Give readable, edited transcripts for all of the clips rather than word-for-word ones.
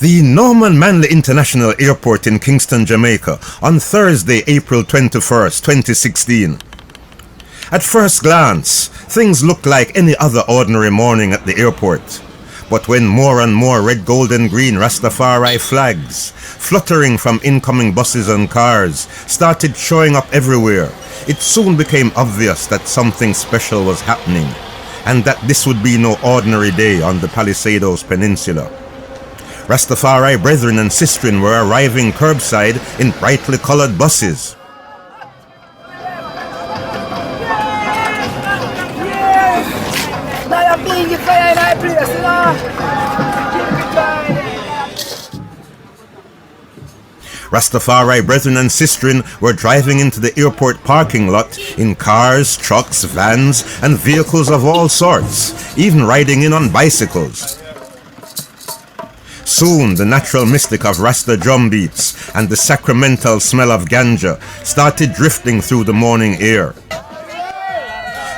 The Norman Manley International Airport in Kingston, Jamaica, on Thursday, April 21st, 2016. At first glance, things looked like any other ordinary morning at the airport. But when more and more red, gold and green Rastafari flags, fluttering from incoming buses and cars, started showing up everywhere, it soon became obvious that something special was happening, and that this would be no ordinary day on the Palisadoes Peninsula. Rastafari brethren and sistren were arriving curbside in brightly colored buses. Rastafari brethren and sistren were driving into the airport parking lot in cars, trucks, vans, and vehicles of all sorts, even riding in on bicycles. Soon the natural mystic of Rasta drum beats and the sacramental smell of ganja started drifting through the morning air.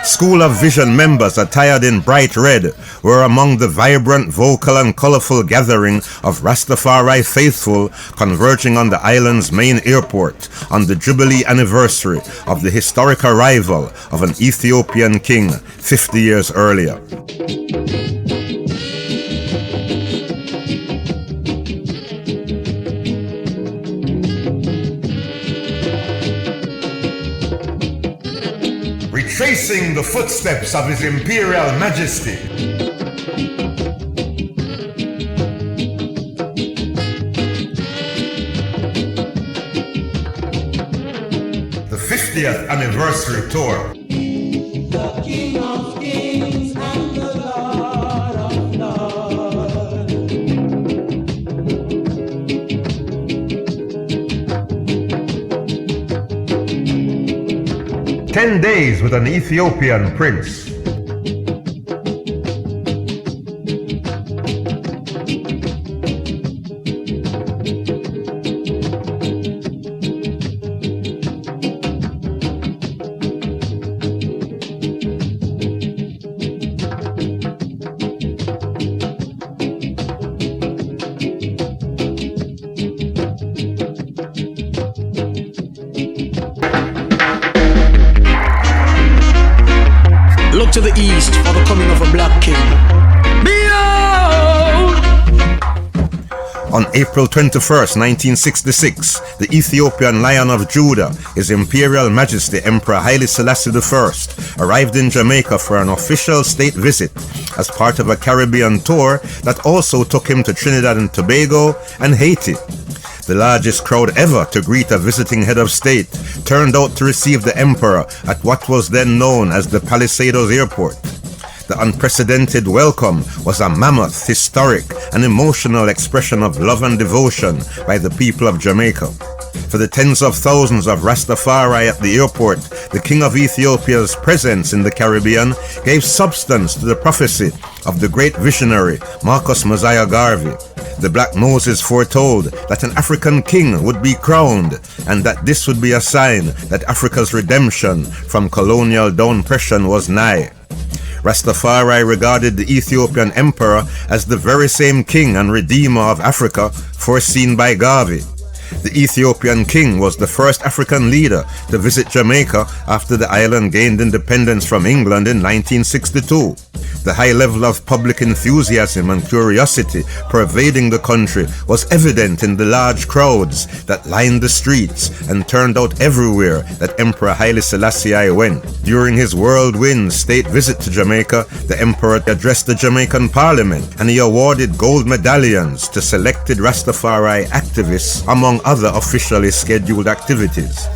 School of Vision members attired in bright red were among the vibrant, vocal and colorful gathering of Rastafari faithful converging on the island's main airport on the Jubilee anniversary of the historic arrival of an Ethiopian king 50 years earlier. Retracing the footsteps of His Imperial Majesty. The 50th anniversary tour. The King of Kings and the Lord of Lords. 10 days with an Ethiopian prince. Look to the east for the coming of a black king. Behold! On April 21st, 1966, the Ethiopian Lion of Judah, His Imperial Majesty Emperor Haile Selassie I, arrived in Jamaica for an official state visit as part of a Caribbean tour that also took him to Trinidad and Tobago and Haiti. The largest crowd ever to greet a visiting head of state turned out to receive the emperor at what was then known as the Palisadoes Airport. The unprecedented welcome was a mammoth, historic, and emotional expression of love and devotion by the people of Jamaica. For the tens of thousands of Rastafari at the airport, the King of Ethiopia's presence in the Caribbean gave substance to the prophecy of the great visionary Marcus Garvey. The Black Moses foretold that an African king would be crowned, and that this would be a sign that Africa's redemption from colonial downpression was nigh. Rastafari regarded the Ethiopian Emperor as the very same king and redeemer of Africa foreseen by Garvey. The Ethiopian king was the first African leader to visit Jamaica after the island gained independence from England in 1962. The high level of public enthusiasm and curiosity pervading the country was evident in the large crowds that lined the streets and turned out everywhere that Emperor Haile Selassie I went. During his whirlwind state visit to Jamaica, the emperor addressed the Jamaican parliament, and he awarded gold medallions to selected Rastafari activists among other officially scheduled activities.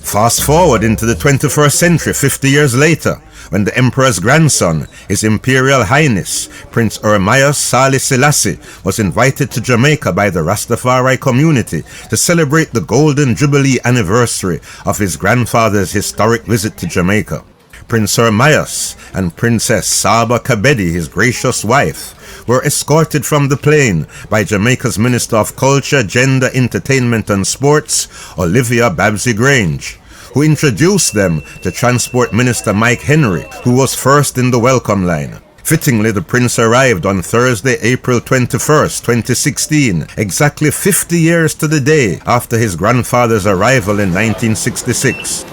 Fast forward into the 21st century, 50 years later, when the emperor's grandson, His Imperial Highness, Prince Ermias Haile Selassie, was invited to Jamaica by the Rastafari community to celebrate the Golden Jubilee anniversary of his grandfather's historic visit to Jamaica. Prince Ermias and Princess Saba Kabedi, his gracious wife, were escorted from the plane by Jamaica's Minister of Culture, Gender, Entertainment and Sports, Olivia Babsy Grange, who introduced them to Transport Minister Mike Henry, who was first in the welcome line. Fittingly, the prince arrived on Thursday, April 21st, 2016, exactly 50 years to the day after his grandfather's arrival in 1966.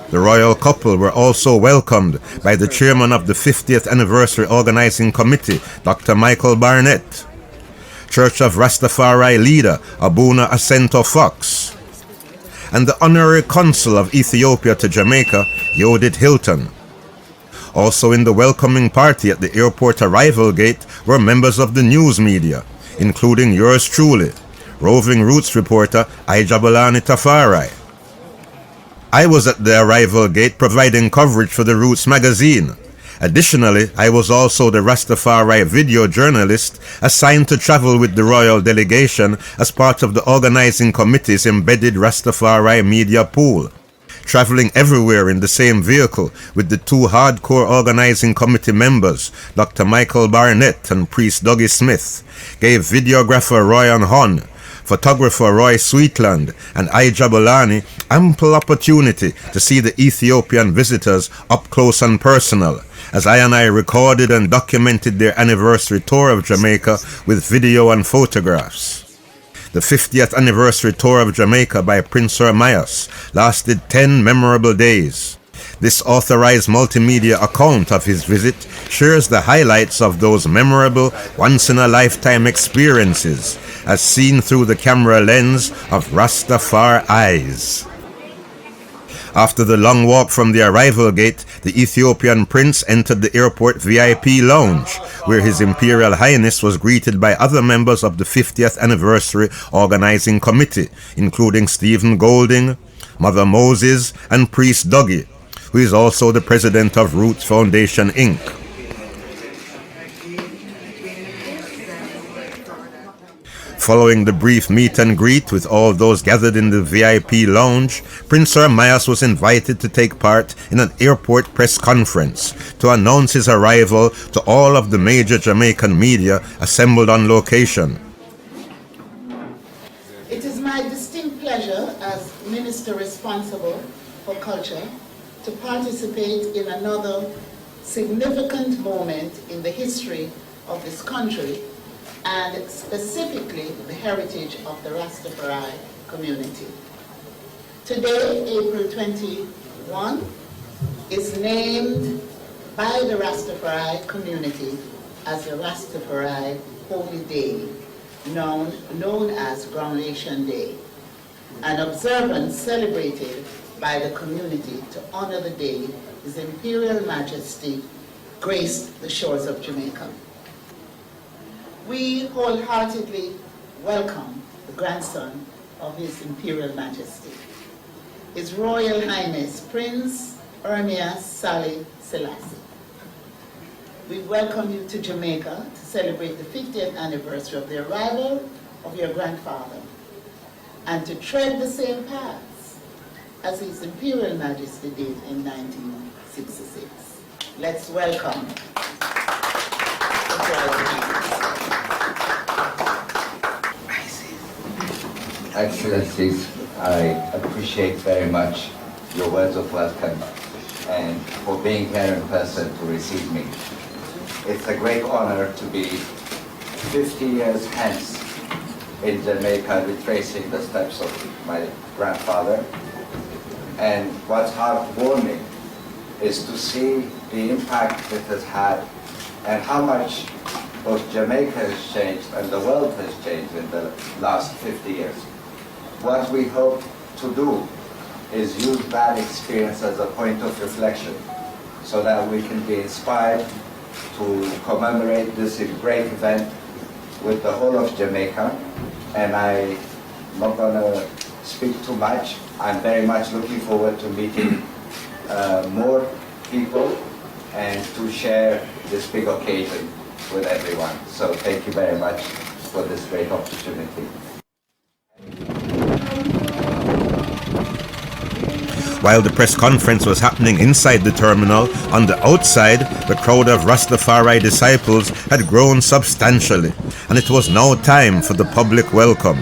The royal couple were also welcomed by the chairman of the 50th Anniversary Organizing Committee, Dr. Michael Barnett, Church of Rastafari leader Abuna Asento Fox, and the honorary consul of Ethiopia to Jamaica, Yodit Hilton. Also in the welcoming party at the airport arrival gate were members of the news media, including yours truly, roving Rootz reporter Jabulani Tafari. I was at the arrival gate providing coverage for the Rootz magazine. Additionally, I was also the Rastafari video journalist assigned to travel with the royal delegation as part of the organizing committee's embedded Rastafari media pool. Traveling everywhere in the same vehicle with the two hardcore organizing committee members, Dr. Michael Barnett and Priest Dougie Smith, gave videographer Royan Hon, photographer Roy Sweetland, and Jabulani ample opportunity to see the Ethiopian visitors up close and personal, as I recorded and documented their anniversary tour of Jamaica with video and photographs. The 50th anniversary tour of Jamaica by Prince Ermias lasted 10 memorable days. This authorized multimedia account of his visit shares the highlights of those memorable, once-in-a-lifetime experiences, as seen through the camera lens of Rastafari eyes. After the long walk from the arrival gate, the Ethiopian prince entered the airport VIP lounge, where His Imperial Highness was greeted by other members of the 50th Anniversary Organizing Committee, including Stephen Golding, Mother Moses, and Priest Dougie, who is also the president of Rootz Foundation Inc. Following the brief meet and greet with all those gathered in the VIP lounge, Prince Ermias was invited to take part in an airport press conference to announce his arrival to all of the major Jamaican media assembled on location. It is my distinct pleasure as Minister responsible for culture to participate in another significant moment in the history of this country, and specifically the heritage of the Rastafari community. Today, April 21, is named by the Rastafari community as the Rastafari Holy Day, known as Groundation Day, an observance celebrated by the community to honor the day His Imperial Majesty graced the shores of Jamaica. We wholeheartedly welcome the grandson of His Imperial Majesty, His Royal Highness Prince Ermias Haile Selassie. We welcome you to Jamaica to celebrate the 50th anniversary of the arrival of your grandfather and to tread the same paths as His Imperial Majesty did in 1966. Let's welcome the Royal Highness. Excellencies, I appreciate very much your words of welcome and for being here in person to receive me. It's a great honor to be 50 years hence in Jamaica, retracing the steps of my grandfather. And what's heartwarming is to see the impact it has had and how much both Jamaica has changed and the world has changed in the last 50 years. What we hope to do is use that experience as a point of reflection so that we can be inspired to commemorate this great event with the whole of Jamaica. And I'm not going to speak too much. I'm very much looking forward to meeting more people and to share this big occasion with everyone. So thank you very much for this great opportunity. While the press conference was happening inside the terminal, on the outside, the crowd of Rastafari disciples had grown substantially, and it was now time for the public welcome.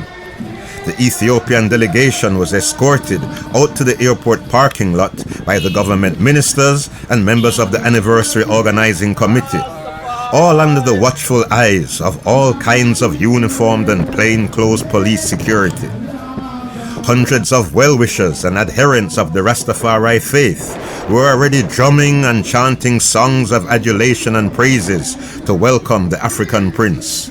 The Ethiopian delegation was escorted out to the airport parking lot by the government ministers and members of the anniversary organizing committee, all under the watchful eyes of all kinds of uniformed and plainclothes police security. Hundreds of well-wishers and adherents of the Rastafari faith were already drumming and chanting songs of adulation and praises to welcome the African prince.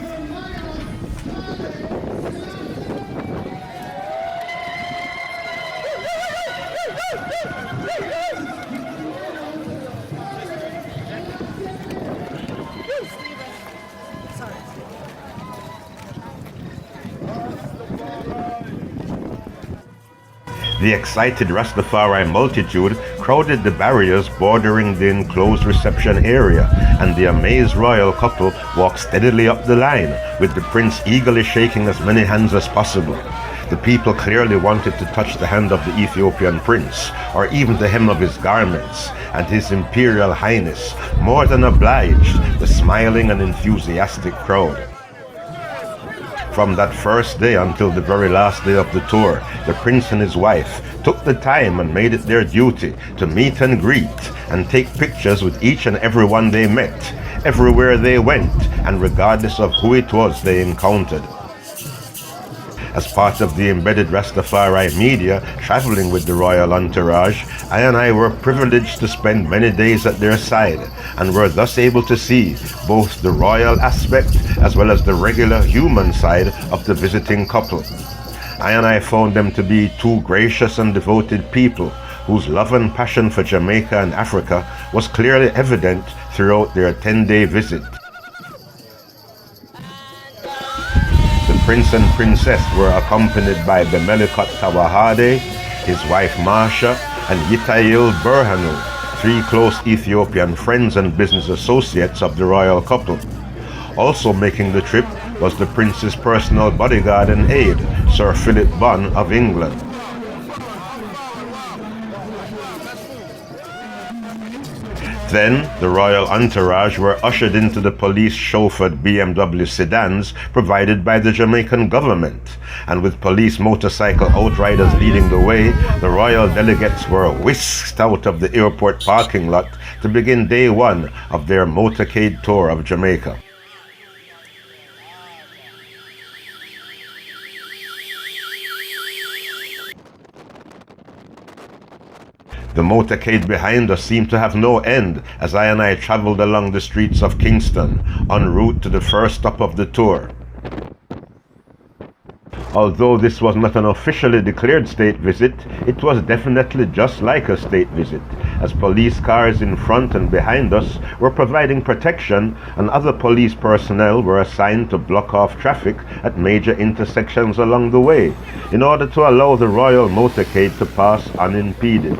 The excited Rastafari multitude crowded the barriers bordering the enclosed reception area, and the amazed royal couple walked steadily up the line, with the prince eagerly shaking as many hands as possible. The people clearly wanted to touch the hand of the Ethiopian prince, or even the hem of his garments, and His Imperial Highness more than obliged the smiling and enthusiastic crowd. From that first day until the very last day of the tour, the prince and his wife took the time and made it their duty to meet and greet and take pictures with each and every one they met, everywhere they went, and regardless of who it was they encountered. As part of the embedded Rastafari media traveling with the royal entourage, I were privileged to spend many days at their side, and were thus able to see both the royal aspect as well as the regular human side of the visiting couple. I found them to be two gracious and devoted people whose love and passion for Jamaica and Africa was clearly evident throughout their 10-day visit. The prince and princess were accompanied by Bemelikot Tawahade, his wife Marsha, and Yitayil Burhanu, three close Ethiopian friends and business associates of the royal couple. Also making the trip was the prince's personal bodyguard and aide, Sir Philip Bunn of England. Then, the royal entourage were ushered into the police-chauffeured BMW sedans provided by the Jamaican government, and with police motorcycle outriders leading the way, the royal delegates were whisked out of the airport parking lot to begin day one of their motorcade tour of Jamaica. The motorcade behind us seemed to have no end as I traveled along the streets of Kingston, en route to the first stop of the tour. Although this was not an officially declared state visit, it was definitely just like a state visit, as police cars in front and behind us were providing protection, and other police personnel were assigned to block off traffic at major intersections along the way, in order to allow the royal motorcade to pass unimpeded.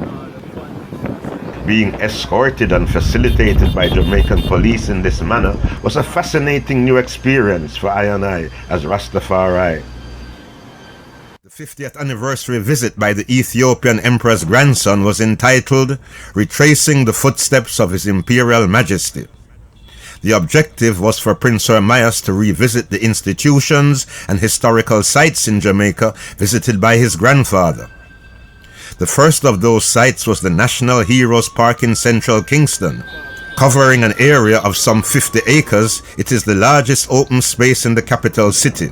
Being escorted and facilitated by Jamaican police in this manner was a fascinating new experience for I as Rastafari. The 50th anniversary visit by the Ethiopian Emperor's grandson was entitled Retracing the Footsteps of His Imperial Majesty. The objective was for Prince Ermias to revisit the institutions and historical sites in Jamaica visited by his grandfather. The first of those sites was the National Heroes Park in central Kingston. Covering an area of some 50 acres, it is the largest open space in the capital city.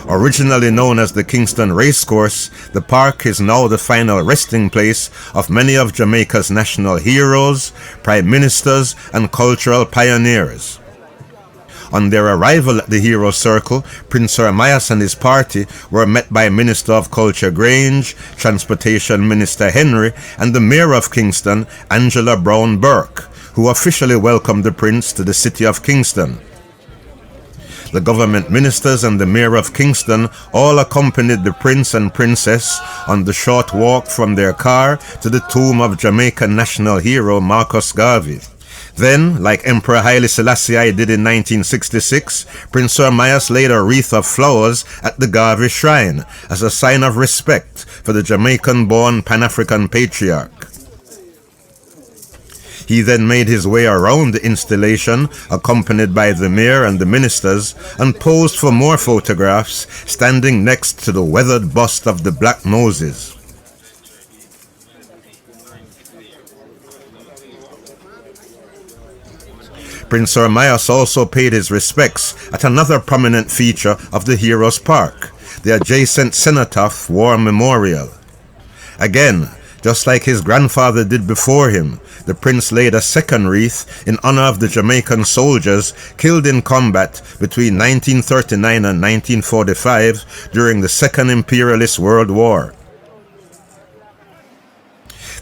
Originally known as the Kingston Racecourse, the park is now the final resting place of many of Jamaica's national heroes, prime ministers, and cultural pioneers. On their arrival at the Hero Circle, Prince Ermias and his party were met by Minister of Culture Grange, Transportation Minister Henry, and the Mayor of Kingston, Angela Brown Burke, who officially welcomed the Prince to the city of Kingston. The government ministers and the Mayor of Kingston all accompanied the Prince and Princess on the short walk from their car to the tomb of Jamaican national hero Marcus Garvey. Then, like Emperor Haile Selassie I did in 1966, Prince Ermias laid a wreath of flowers at the Garvey Shrine as a sign of respect for the Jamaican-born Pan-African patriarch. He then made his way around the installation, accompanied by the mayor and the ministers, and posed for more photographs, standing next to the weathered bust of the Black Moses. Prince Ermias also paid his respects at another prominent feature of the Heroes Park, the adjacent Cenotaph War Memorial. Again, just like his grandfather did before him, the prince laid a second wreath in honor of the Jamaican soldiers killed in combat between 1939 and 1945 during the Second Imperialist World War.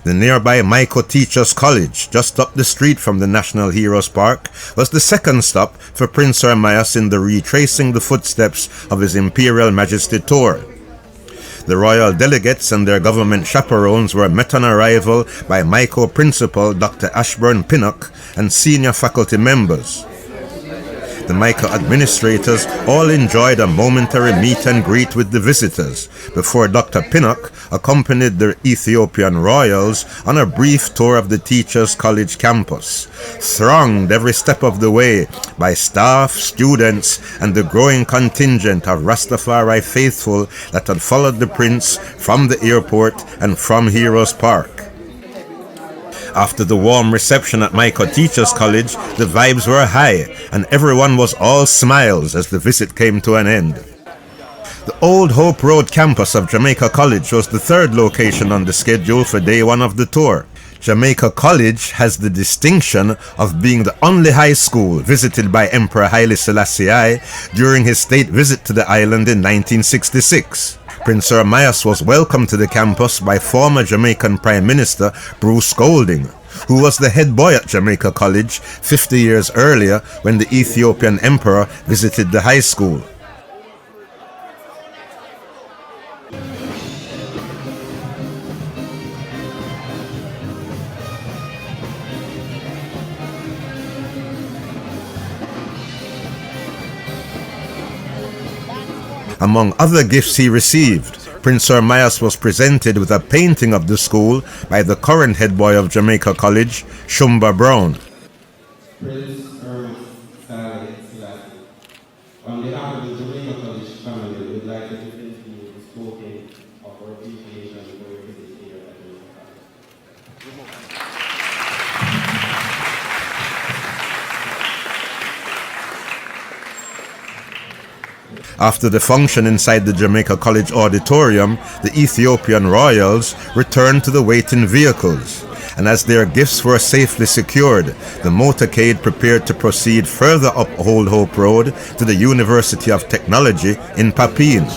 The nearby Mico Teachers College, just up the street from the National Heroes Park, was the second stop for Prince Ermias in the Retracing the Footsteps of His Imperial Majesty tour. The royal delegates and their government chaperones were met on arrival by Mico Principal Dr. Ashburn Pinnock and senior faculty members. The Mico administrators all enjoyed a momentary meet and greet with the visitors before Dr. Pinnock accompanied the Ethiopian royals on a brief tour of the Teachers College campus, thronged every step of the way by staff, students, and the growing contingent of Rastafari faithful that had followed the prince from the airport and from Heroes Park. After the warm reception at Mico Teachers College, the vibes were high, and everyone was all smiles as the visit came to an end. The Old Hope Road campus of Jamaica College was the third location on the schedule for day one of the tour. Jamaica College has the distinction of being the only high school visited by Emperor Haile Selassie I during his state visit to the island in 1966. Prince Ermias was welcomed to the campus by former Jamaican Prime Minister Bruce Golding, who was the head boy at Jamaica College 50 years earlier when the Ethiopian Emperor visited the high school. Among other gifts he received, Prince Ermias was presented with a painting of the school by the current head boy of Jamaica College, Shumba Brown. Prince Ermias, Haile Selassie. On behalf of the Jamaica College family, we would like to present to you the token of our appreciation for your visit here at Jamaica College. After the function inside the Jamaica College auditorium, the Ethiopian royals returned to the waiting vehicles, and as their gifts were safely secured, the motorcade prepared to proceed further up Old Hope Road to the University of Technology in Papine.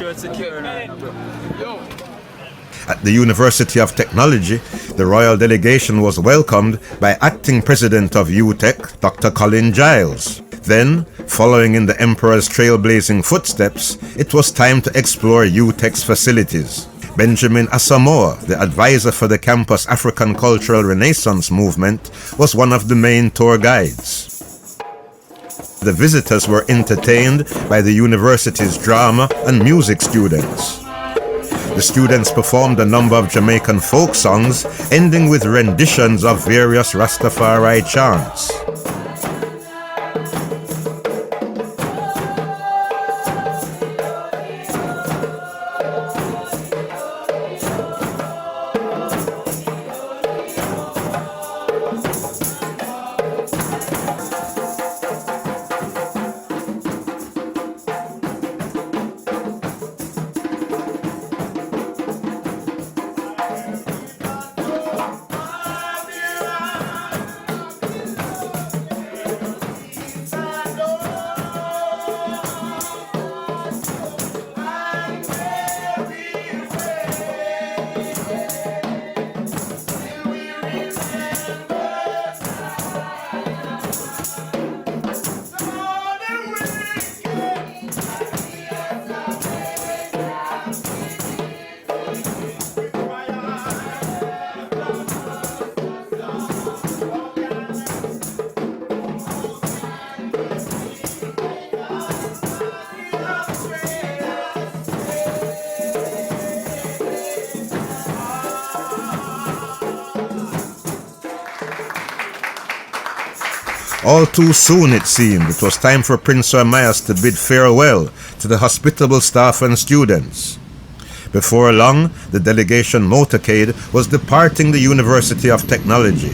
At the University of Technology, the royal delegation was welcomed by Acting President of UTech, Dr. Colin Giles. Then, following in the Emperor's trailblazing footsteps, it was time to explore UTech's facilities. Benjamin Asamoah, the advisor for the campus African Cultural Renaissance movement, was one of the main tour guides. The visitors were entertained by the university's drama and music students. The students performed a number of Jamaican folk songs, ending with renditions of various Rastafari chants. All too soon, it seemed, it was time for Prince Ermias to bid farewell to the hospitable staff and students. Before long, the delegation motorcade was departing the University of Technology.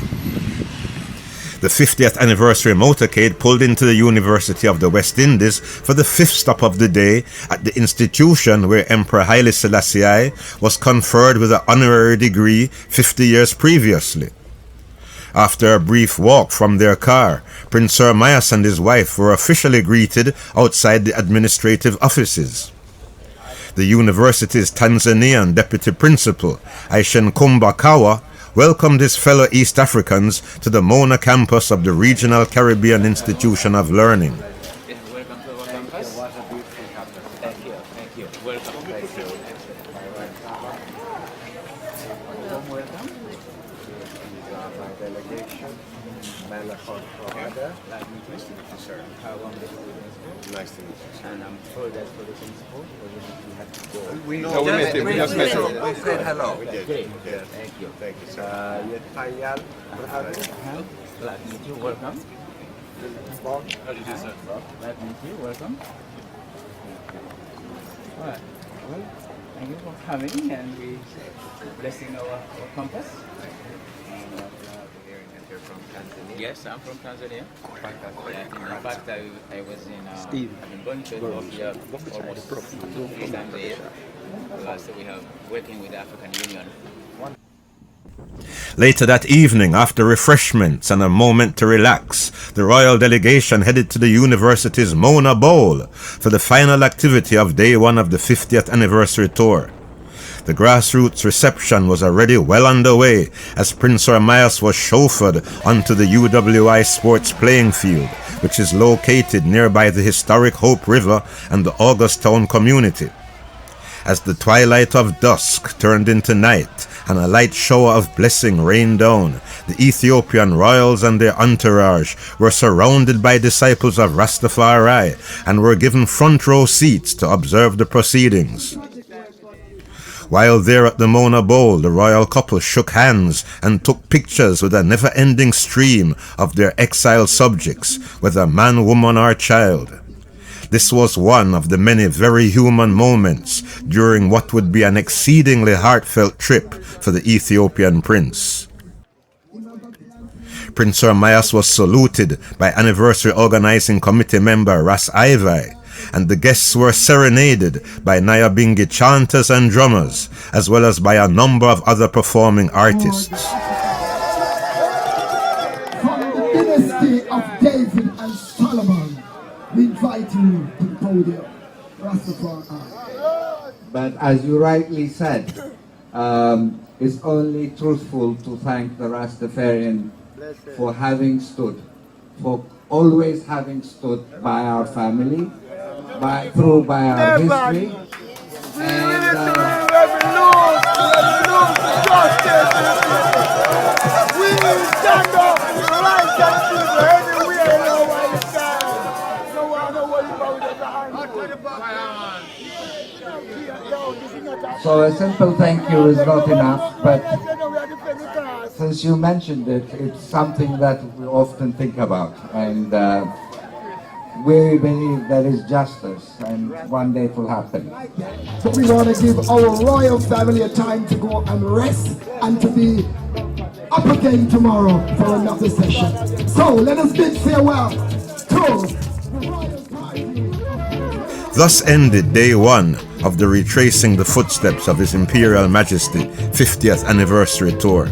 The 50th anniversary motorcade pulled into the University of the West Indies for the 5th stop of the day at the institution where Emperor Haile Selassie I was conferred with an honorary degree 50 years previously. After a brief walk from their car, Prince Ermias and his wife were officially greeted outside the administrative offices. The university's Tanzanian deputy principal, H.I.M, welcomed his fellow East Africans to the Mona campus of the Regional Caribbean Institution of Learning. Welcome to our campus. Thank you. Welcome. Welcome. My delegation, Nice to meet you, sir. How long did you nice to meet you. And I'm sure that's for the principal, or you have to go. We just met him. We said hello. We did. Great. Yes. Thank you. Thank you, sir. Glad to meet you. Welcome. Glad to meet you. Welcome. All right. Well, thank you for coming and we blessing our campus. You're from Tanzania. Yes, I'm from Tanzania. Fantastic. In fact, I was in. I've been going to Ethiopia almost 3 times a year. So we have working with the African Union. Later that evening, after refreshments and a moment to relax, the royal delegation headed to the university's Mona Bowl for the final activity of day 1 of the 50th anniversary tour. The grassroots reception was already well underway as Prince Ermias was chauffeured onto the UWI Sports playing field, which is located nearby the historic Hope River and the Augustown community. As the twilight of dusk turned into night and a light shower of blessing rained down, the Ethiopian royals and their entourage were surrounded by disciples of Rastafari and were given front row seats to observe the proceedings. While there at the Mona Bowl, the royal couple shook hands and took pictures with a never-ending stream of their exiled subjects, whether man, woman, or child. This was one of the many very human moments during what would be an exceedingly heartfelt trip for the Ethiopian prince. Prince Ermias was saluted by anniversary organizing committee member Ras Ivai, and the guests were serenaded by Nyabingi chanters and drummers, as well as by a number of other performing artists. From the dynasty of David and Solomon, we invite you to the podium, Rastafari. But as you rightly said, it's only truthful to thank the Rastafarian for having stood, for always having stood by our family, by our history, and We stand up right and people anywhere in our time. No one know what about the so a simple thank you is not enough, but since you mentioned it, it's something that we often think about, and we believe there is justice, and one day it will happen. So we want to give our royal family a time to go and rest and to be up again tomorrow for another session. So let us bid farewell to the royal party. Thus ended day 1 of the Retracing the Footsteps of His Imperial Majesty 50th anniversary tour.